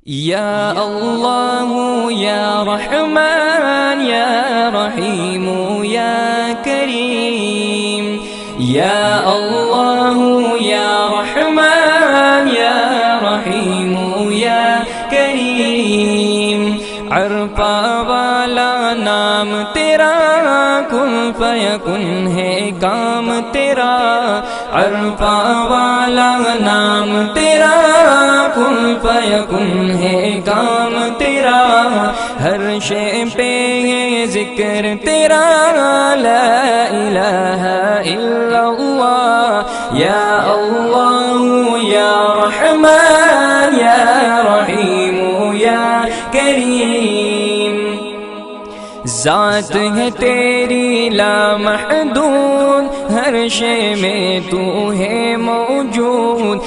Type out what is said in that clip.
या अल्लाह या रहमान या रहीम या करीम। या अल्लाह या रहमान या रहीम या करीम। अरफा वाला नाम तेरा, कुन फयकुन है काम तेरा। अरफा वाला नाम तेरा, कुन फयकुन है काम तेरा। हर शे पे है जिक्र तेरा, ला इलाहा इल्लल्लाह। या अल्लाह या रहमान या रहीम या करीम। ज़ात है तेरी लामहदूद, हर शे में तू है मौजूद।